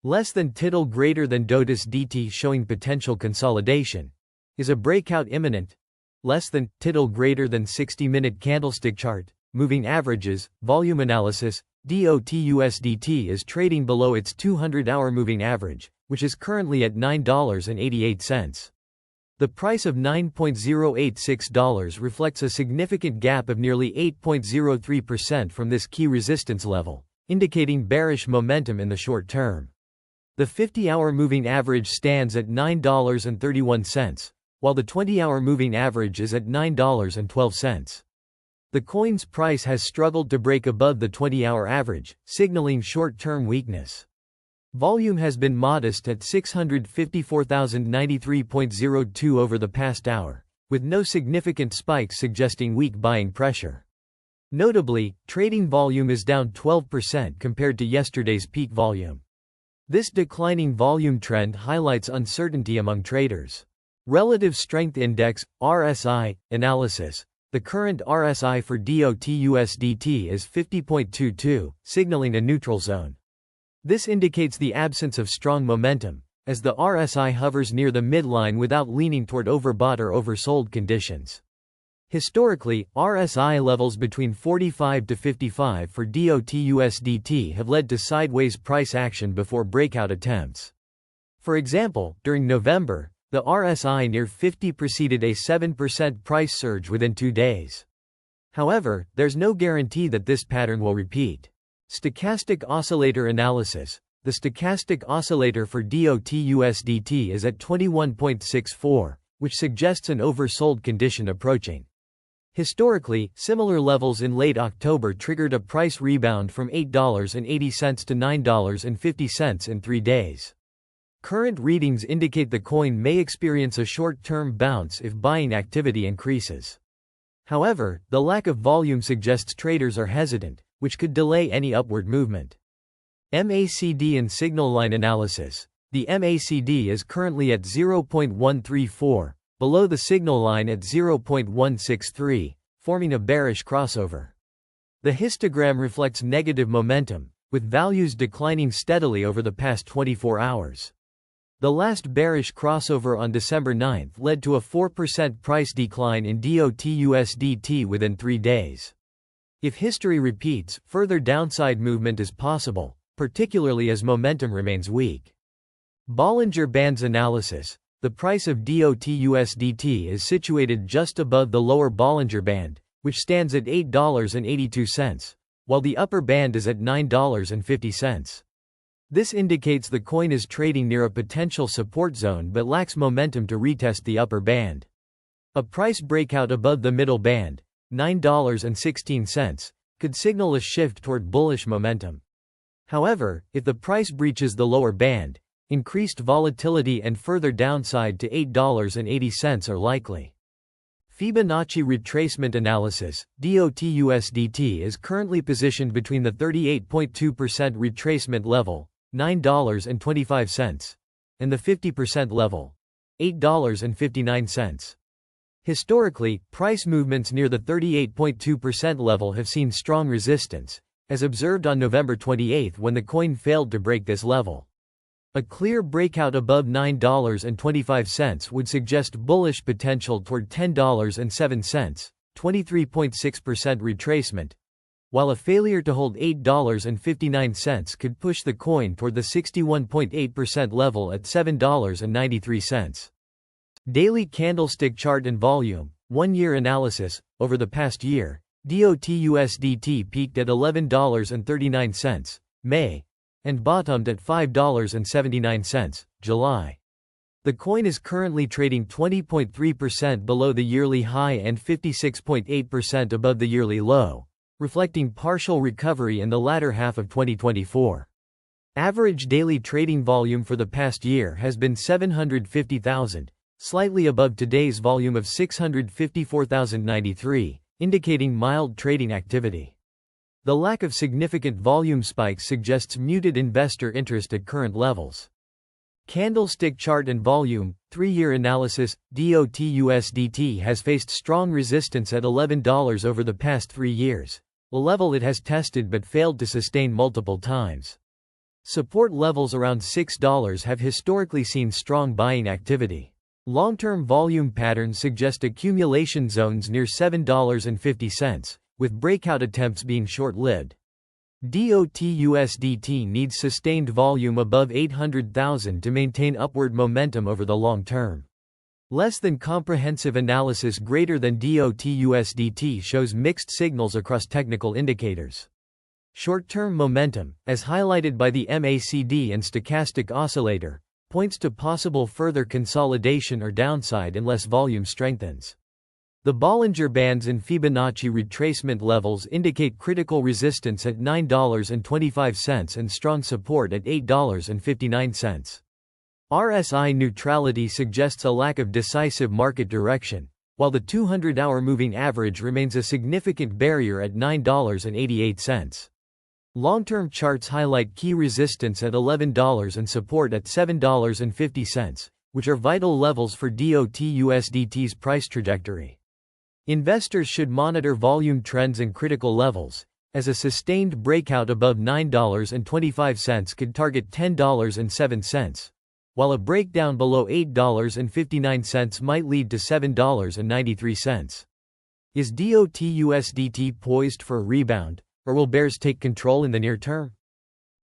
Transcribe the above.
Less than tittle greater than DOTUSDT showing potential consolidation. Is a breakout imminent? Less than tittle greater than 60-minute candlestick chart. Moving averages, volume analysis. DOTUSDT is trading below its 200-hour moving average, which is currently at $9.88. The price of $9.086 reflects a significant gap of nearly 8.03% from this key resistance level, indicating bearish momentum in the short term. The 50-hour moving average stands at $9.31, while the 20-hour moving average is at $9.12. The coin's price has struggled to break above the 20-hour average, signaling short-term weakness. Volume has been modest at 654,093.02 over the past hour, with no significant spikes suggesting weak buying pressure. Notably, trading volume is down 12% compared to yesterday's peak volume. This declining volume trend highlights uncertainty among traders. Relative Strength Index, RSI, analysis. The current RSI for DOTUSDT is 50.22, signaling a neutral zone. This indicates the absence of strong momentum, as the RSI hovers near the midline without leaning toward overbought or oversold conditions. Historically, RSI levels between 45 to 55 for DOTUSDT have led to sideways price action before breakout attempts. For example, during November, the RSI near 50 preceded a 7% price surge within 2 days. However, there's no guarantee that this pattern will repeat. Stochastic oscillator analysis. The stochastic oscillator for DOTUSDT is at 21.64, which suggests an oversold condition approaching. Historically, similar levels in late October triggered a price rebound from $8.80 to $9.50 in 3 days. Current readings indicate the coin may experience a short-term bounce if buying activity increases. However, the lack of volume suggests traders are hesitant, which could delay any upward movement. MACD and signal line analysis. The MACD is currently at 0.134, below the signal line at 0.163, forming a bearish crossover. The histogram reflects negative momentum, with values declining steadily over the past 24 hours. The last bearish crossover on December 9 led to a 4% price decline in DOTUSDT within 3 days. If history repeats, further downside movement is possible, particularly as momentum remains weak. Bollinger Bands analysis. The price of DOTUSDT is situated just above the lower Bollinger Band, which stands at $8.82, while the upper band is at $9.50. This indicates the coin is trading near a potential support zone but lacks momentum to retest the upper band. A price breakout above the middle band, $9.16, could signal a shift toward bullish momentum. However, if the price breaches the lower band, increased volatility and further downside to $8.80 are likely. Fibonacci retracement analysis. DOTUSDT is currently positioned between the 38.2% retracement level, $9.25, and the 50% level, $8.59. Historically, price movements near the 38.2% level have seen strong resistance, as observed on November 28 when the coin failed to break this level. A clear breakout above $9.25 would suggest bullish potential toward $10.07, 23.6% retracement, while a failure to hold $8.59 could push the coin toward the 61.8% level at $7.93. Daily candlestick chart and volume. 1-year analysis. Over the past year, DOTUSDT peaked at $11.39, May, and bottomed at $5.79, July. The coin is currently trading 20.3% below the yearly high and 56.8% above the yearly low, reflecting partial recovery in the latter half of 2024. Average daily trading volume for the past year has been 750,000, slightly above today's volume of 654,093, indicating mild trading activity. The lack of significant volume spikes suggests muted investor interest at current levels. Candlestick chart and volume. 3-year analysis. DOTUSDT has faced strong resistance at $11 over the past 3 years, a level it has tested but failed to sustain multiple times. Support levels around $6 have historically seen strong buying activity. Long-term volume patterns suggest accumulation zones near $7.50, with breakout attempts being short-lived. DOTUSDT needs sustained volume above 800,000 to maintain upward momentum over the long term. Less than comprehensive analysis greater than DOTUSDT shows mixed signals across technical indicators. Short-term momentum, as highlighted by the MACD and stochastic oscillator, points to possible further consolidation or downside unless volume strengthens. The Bollinger Bands and Fibonacci retracement levels indicate critical resistance at $9.25 and strong support at $8.59. RSI neutrality suggests a lack of decisive market direction, while the 200-hour moving average remains a significant barrier at $9.88. Long-term charts highlight key resistance at $11 and support at $7.50, which are vital levels for DOTUSDT's price trajectory. Investors should monitor volume trends and critical levels, as a sustained breakout above $9.25 could target $10.07, while a breakdown below $8.59 might lead to $7.93. Is DOTUSDT poised for a rebound, or will bears take control in the near term?